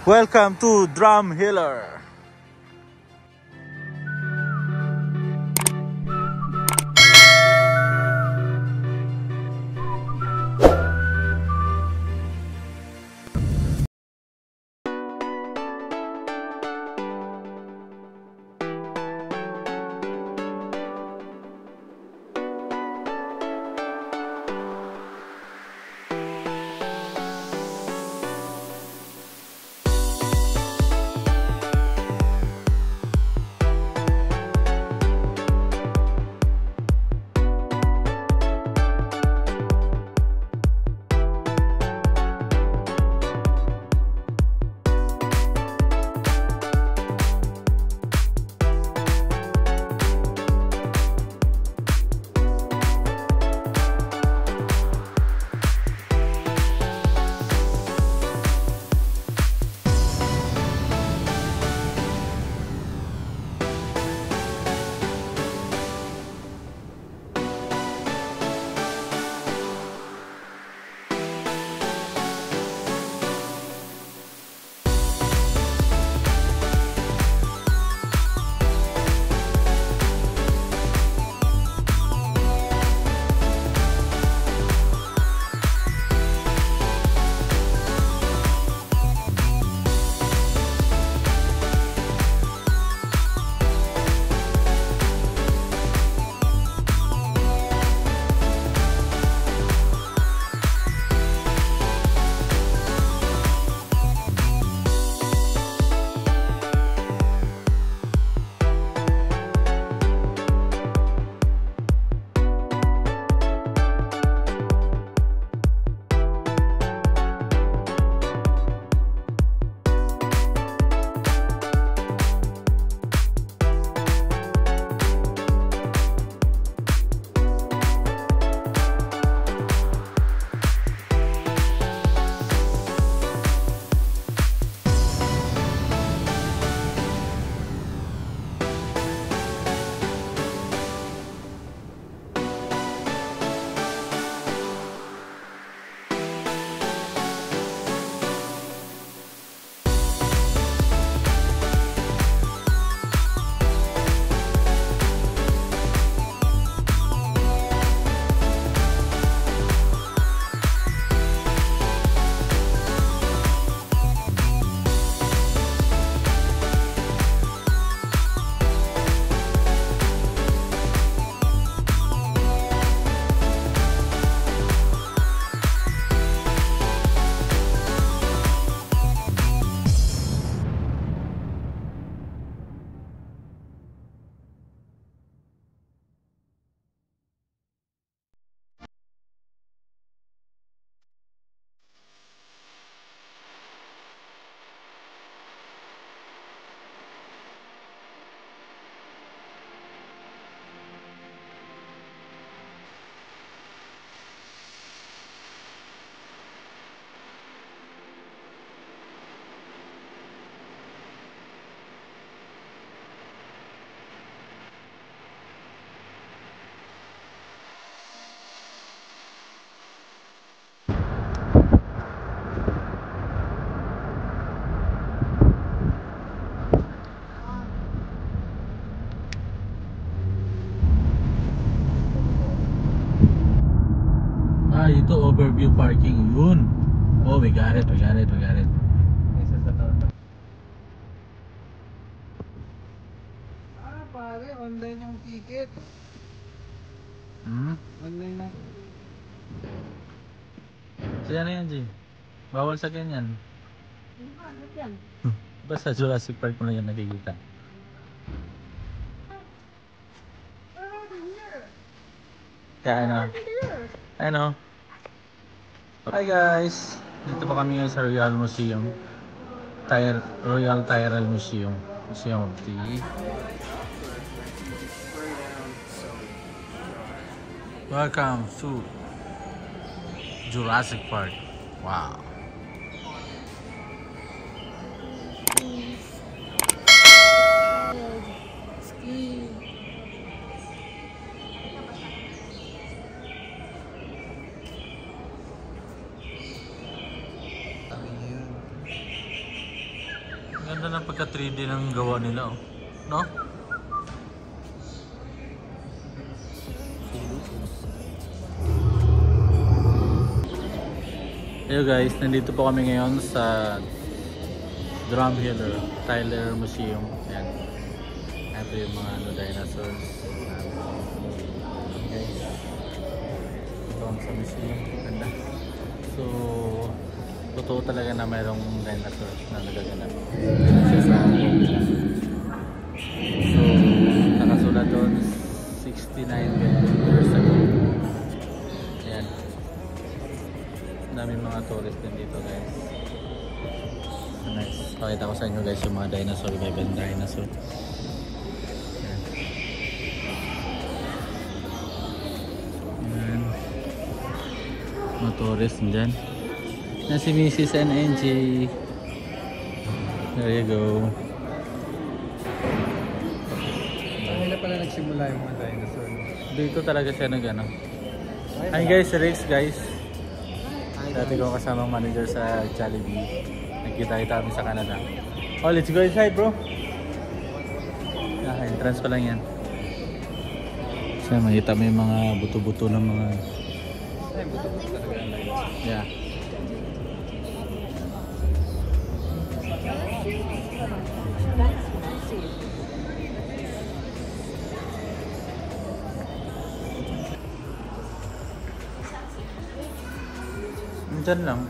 Welcome to Drumheller. Ito overview parking yun. Oh, we got it. Pare, online yung ticket. Online na. So yan na yan, G. Bawal sa ganyan. Ano yan? Basta Jurassic Park mo na yan nakikita. Kaya ano. Hi guys. Dito pa kami ngayon sa Royal Museum. Royal Tyrrell Museum. Museum of the Welcome to Jurassic Park. Wow. Ganda ng pagka 3D ng gawa nila, oh. No? Hello guys, nandito po kami ngayon sa Drumheller Tyler Museum. Ayan. Ito yung mga dinosaurs. Okay. Ito ang sa museum. Ganda. So, totoo talaga na mayroong dinosaurs na nagaganap. So, nakasulat doon 69 years ago. Ayan. Daming mga tourist din dito guys. So nice. Pakita ko sa inyo guys yung mga dinosaur, ibang dinosaur. Ayan. Mga tourist dyan. Yan si Mrs. and Angie. There you go. Kanila pala nagsimula yung mga dinosaur. Dito talaga siya nag-ano. Hi guys, Rex guys. Dati ko kasamang manager sa Jollibee. Nagkita-kita kami sa Canada. Oh, let's go inside bro. Entrance pa lang yan. So, makita mo yung mga buto-buto ng mga... Ay, buto-buto talaga ang dinosaur. Yeah. Diyan lang.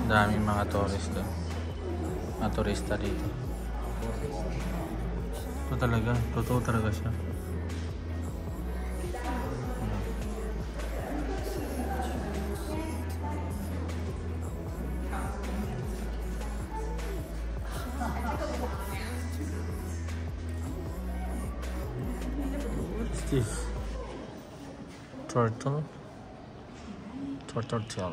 Daming mga tourist doon. Mga turista dito. Ito talaga. Totoo talaga siya. What's this? Turtle tail.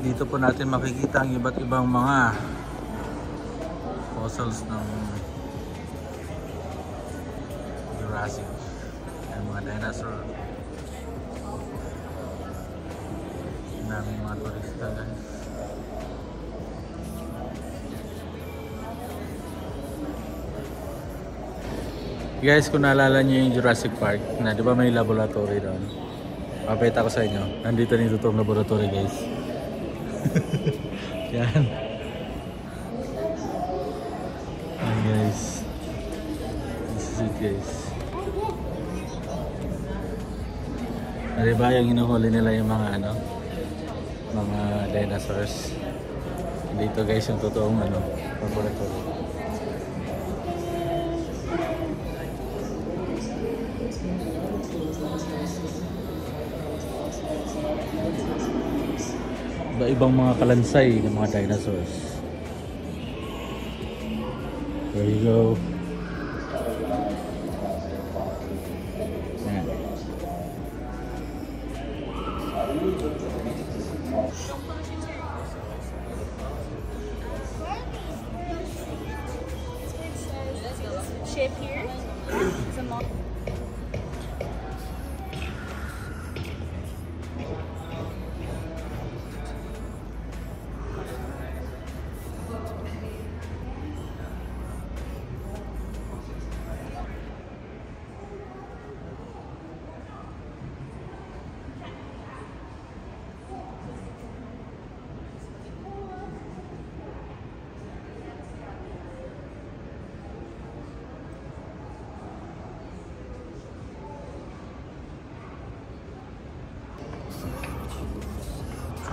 Dito po natin makikita ang iba't ibang mga fossils ng Jurassic. Yan mga dinosaur. Daming mga turista guys. Guys, kung naalala nyo yung Jurassic Park na di ba may laboratory doon, papakita ko sa inyo. Nandito nito itong laboratory guys. Yan. Ayan guys. This is it guys. Diba yung inuhuli nila yung mga ano, mga dinosaurs. Dito guys yung totoong ano, laboratory. Iba-ibang mga kalansay ng mga dinosaurs. There you go. Yan. Shape here. Some more.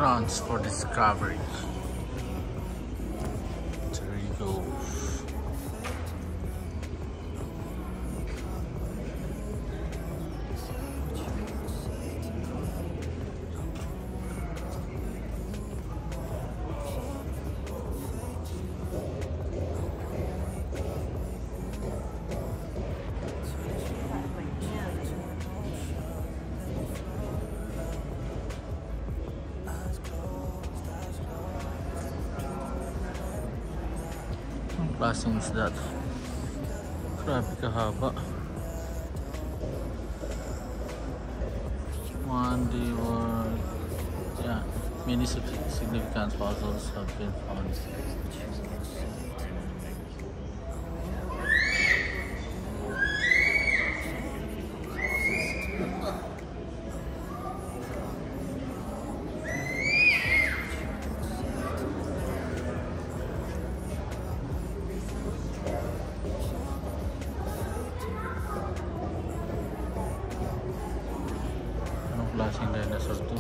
France for discovery. There you go. Klaseng isda. Grabe kahaba. One day world. Yeah, many significant fossils have been found. Klaseng dinosaur to.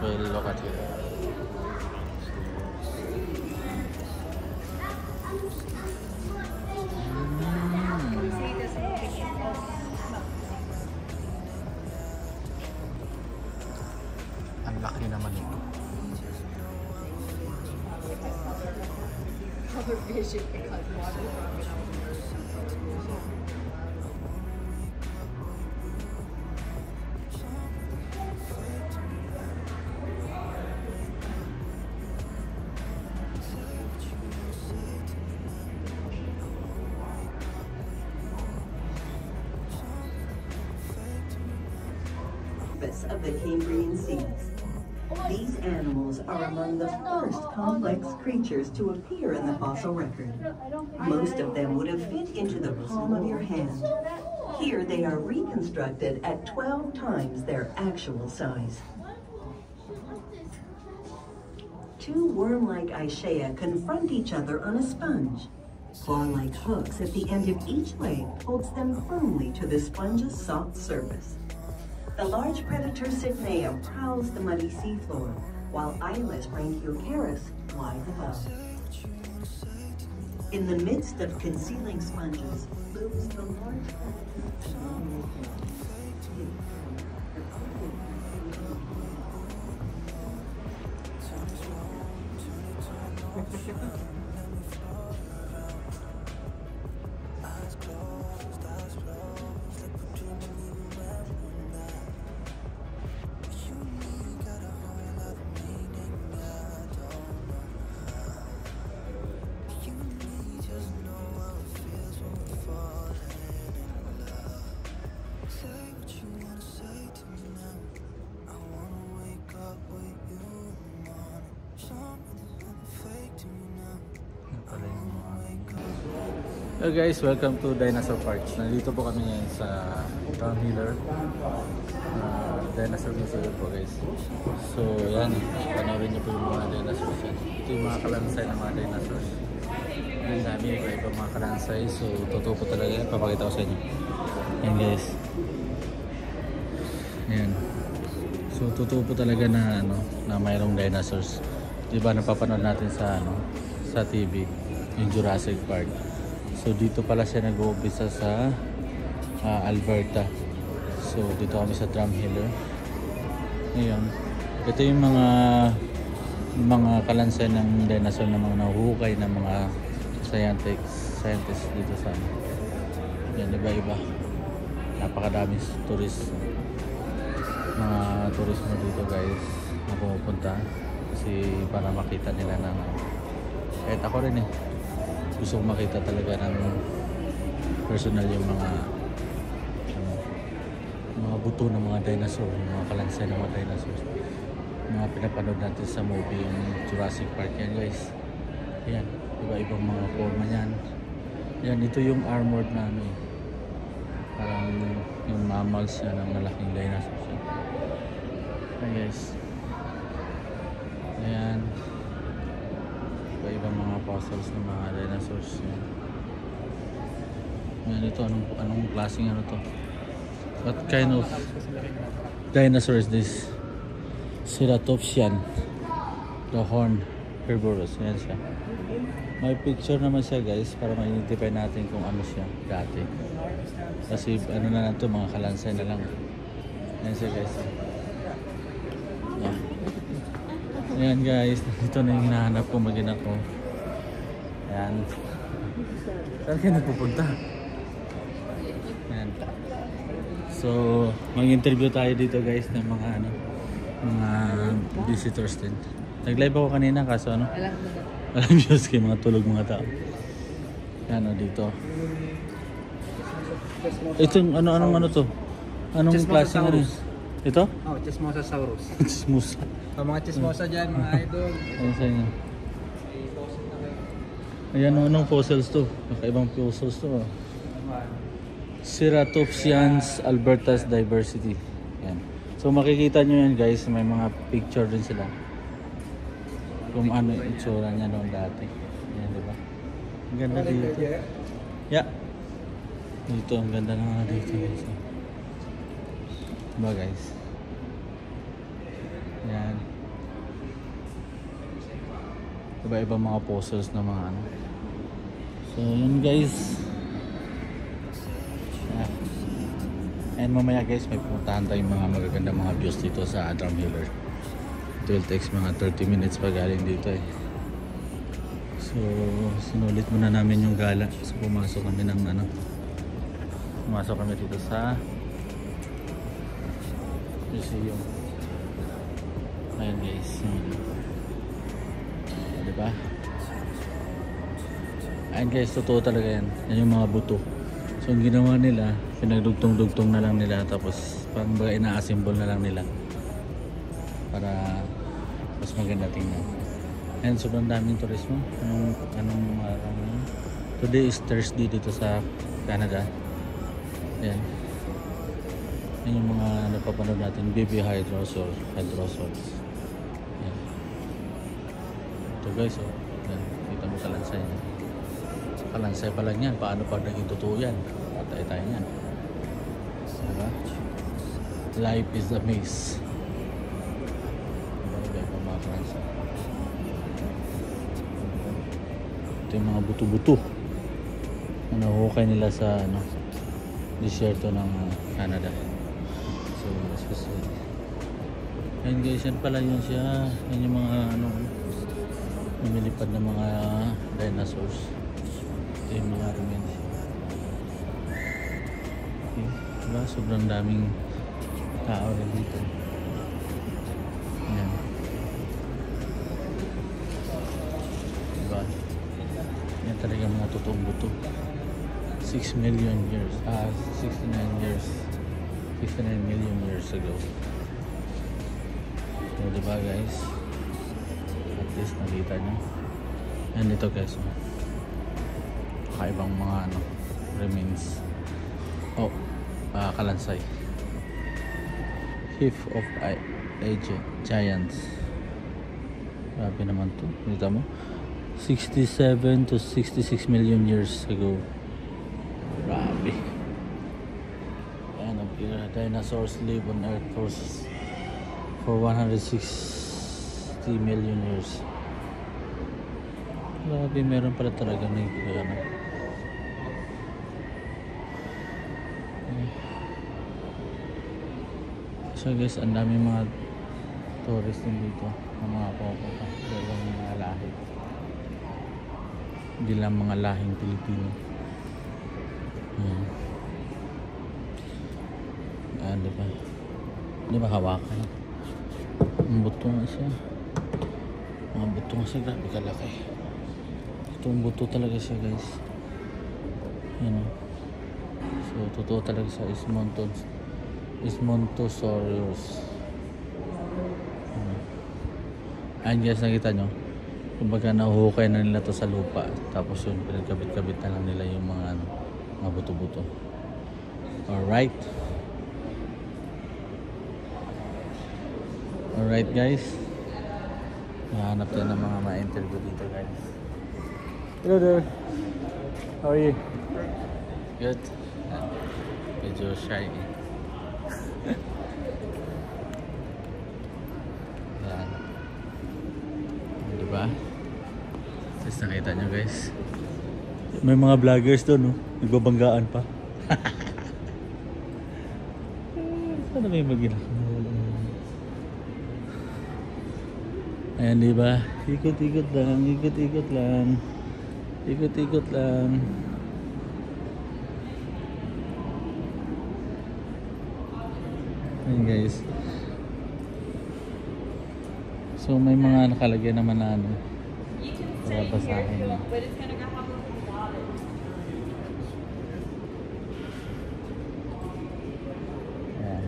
Well, look at it. Ang laki naman ito. Cover vision because water. Of the Cambrian seas. These animals are among the first complex creatures to appear in the fossil record. Most of them would have fit into the palm of your hand. Here they are reconstructed at 12 times their actual size. Two worm-like Aishea confront each other on a sponge. Claw-like hooks at the end of each leg holds them firmly to the sponge's soft surface. The large predator Cypnea prowls the muddy seafloor, while eyeless Branchiocaris flies above. In the midst of concealing sponges looms the large Hello guys, welcome to Dinosaur Parks. Nandito po kami ngayon sa Tom Hiller Dinosaur Museum po guys. So yan, panoorin niyo po yung mga dinosaurs yan. Ito yung mga kalansay ng mga dinosaurs. Ang dami, iba mga kalansay. So totoo po talaga yan, papakita ko sa inyo. Yan guys. Yan. So totoo po talaga na na mayroong dinosaurs. Diba napapanood natin sa sa TV, yung Jurassic Park. So dito pala siya nag-uumpisa sa Alberta. So dito kami sa Drumheller. Ngayon, ito yung mga kalansay ng dinosaur na mga nahuhukay ng mga scientists dito sa yan, iba-iba. Napakadaming tourist. Mga turismo dito guys na pumupunta kasi para makita nila ng kahit ako rin gusto kong makita talaga ng personal yung mga buto ng mga dinosaur, mga kalansay ng mga dinosaurs, mga pinapanood natin sa movie yung Jurassic Park. Yan guys, yan, iba-ibang mga forma yan. Yan, ito yung armored na parang yung mammals yan, ang malaking dinosaurs yan. Yan guys, ayan, iba-ibang mga fossils ng mga dinosaurs yan. Yan, ito, anong klaseng to? What kind of dinosaur is this? Ceratopsian, the horn. herbivorous. Yan siya. May picture naman siya guys para ma-identify natin kung ano siya dati. Kasi ano na lang to, mga kalansay na lang. Yan siya guys. Yan. Ayan guys, ito na yung hinahanap ko, mag-ina ko. Ayan. Saan kayo nagpupunta? Ayan. So, mag-interview tayo dito guys ng mga ano, mga visitors din. Nag-live ako kanina kaso ano? Alam views kay mga tulog mga tao. Ayan o dito. Itong ano to? Anong klaseng ano? Ito? Oh, Chismosasaurus. Chismosa. Mga chismosa dyan, mga idol. Ayan sa inyo. Ayan, anong fossils to? Kakaibang fossils to. Ceratopsians albertus diversity. Ayan. So makikita nyo yan guys, may mga picture din sila. Kung ano yung itsura niya noon dati. Ayan, diba? Ang ganda dito. Yeah. Dito, ang ganda naman dito guys. Diba guys? Ayan. Iba-ibang mga fossils na mga ano. So yun guys. Yeah. And mamaya guys, may pupuntahan tayong mga magagandang mga views dito sa Drumheller. It will take mga 30 minutes pa galing dito eh. So sinulit muna namin yung gala. So pumasok kami ng ano. Pumasok kami dito sa museum. Ayan guys. Diba? Ayan guys, totoo talaga yan. Yan yung mga buto. So ang ginawa nila, pinagdugtong-dugtong na lang nila. Tapos parang baga ina-assemble na lang nila. Para mas maganda tingnan. Ayan, sobrang daming turismo. Anong araw ngayon? Today is Thursday dito sa Canada. Ayan. Yan yung mga napapanood natin, baby hydrosaurs. Yan. Ito guys, oh. Yan. Kita mo kalansay. Kalansay pa lang yan. Paano pa naging totoo yan? Patay tayo yan. Diba? Life is a maze. Iba-iba yung mga kalansay. Ito yung mga buto-buto na nahuhukay nila sa ano, disyerto ng Canada. So, especially. Ayan guys, yan pala yun siya. Yan yung mga ano, lumilipad na mga dinosaurs. Ito yung mga remains. Okay. Diba? Sobrang daming tao rin dito. Ayan. Diba? Yan talaga mga totoong buto. 6 million years. 69 million years ago. So diba guys, at least nakita nyo. And ito guys, kakaibang mga ano, remains. Oh, kalansay. Heap of giants. Grabe naman to. Kita mo, 67 to 66 million years ago. Grabe. Ayan, dinosaurs live on Earth for 160 million years. Grabe, meron pala talaga may ano. So guys, ang dami mga tourist din dito, ang mga pupunta, dalawang mga lahi. Hindi lang mga lahing Pilipino. Diba? Diba hawakan? Ang buto nga siya. Mga buto nga siya, grabe kalaki. Itong buto talaga siya guys. Yan o. So totoo talaga sa Ismontosaurus. Ayan guys, nakita nyo, kumbaga nahuhukay na nila to sa lupa, tapos yun pinagkabit-kabit na lang nila yung mga ano, mga buto-buto. Alright guys, nahanap tayo ng mga ma-interview dito guys. Hello there, how are you? Good. Medyo shy. Yan. Diba? Guys, nakita nyo guys. May mga vloggers doon, no? Nagbabanggaan pa. Sana may mag-inak. Ayan, di ba? Ikot-ikot lang, ikot-ikot lang. Ikot-ikot lang. Ayan guys. So may mga nakalagay naman na ano. Para basahin. Ayan.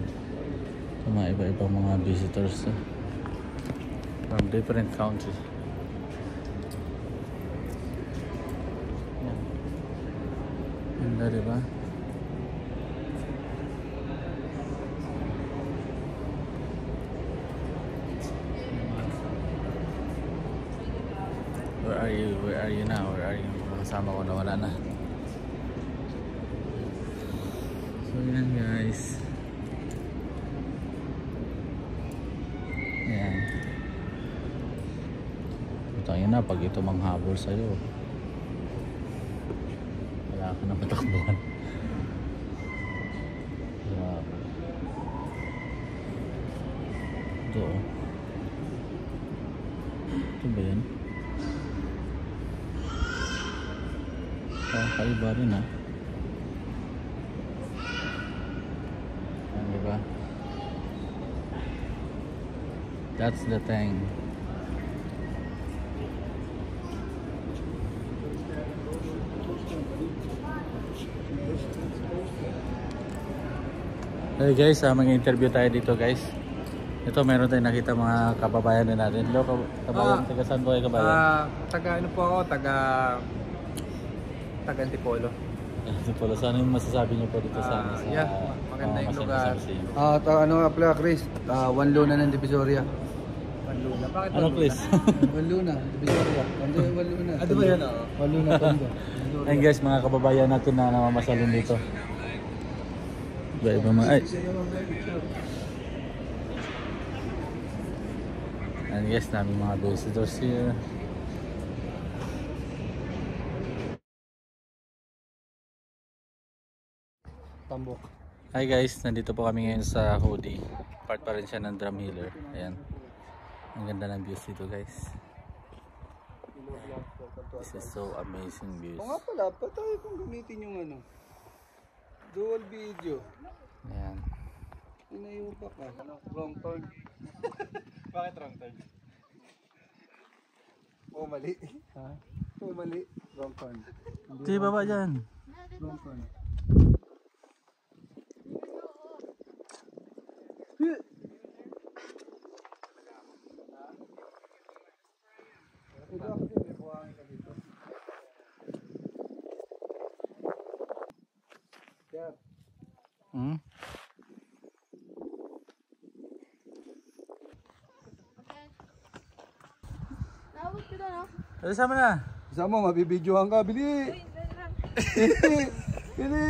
So mga iba-ibang mga visitors from different countries. Ayan. Ganda, diba? Where are you? Where are you now? Where are you? Kasama ko na wala na. So yan guys. Yan. Putangin na pag ito manghabol sa'yo. Wala ka na matakbuhan. Grabe. Ito oh. Ito ba yan? Kaiba rin ha. Ayan, diba? That's the thing. Hey guys, mag-interview tayo dito guys. Ito meron tayong nakita mga kababayan din natin. Hello kababayan, taga saan po kayo kabayan? Taga ano po ako, taga Antipolo. Antipolo, saan yung masasabi niyo po dito sa Yeah, maganda yung lugar. Ano nga pala Chris? One Luna ng Divisoria. One Luna. Bakit Ano please? One Luna, Divisoria. Ano yung One Luna? Ano ba yan? One Luna Tondo. Ayun guys, mga kababayan natin na namamasalin dito. Iba-iba mga... Ay! And guys, namin mga visitors here. Tambok. Hi guys, nandito po kami ngayon sa Hoodie. Part pa rin siya ng Drumheller. Ayan. Ang ganda ng views dito guys. This is so amazing views. O nga pala, patay kung gamitin yung ano. Dual video. Ayan. Inayupa ka. Wrong turn. Bakit wrong turn? Mali. Ha? Mali. Wrong turn. Di baba dyan. Wrong turn. Hmm? Nawag ko na, no? Ay, sama na. Isa mo, mabibidyohan ka. Bili! Bili!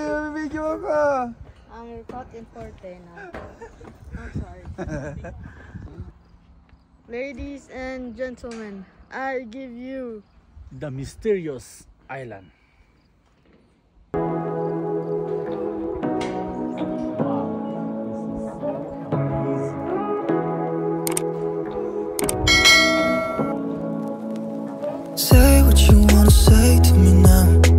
Mabibidyohan ka! I'm caught in forte now. I'm sorry. Ladies and gentlemen, I give you The Mysterious Island. Say what you wanna say to me now.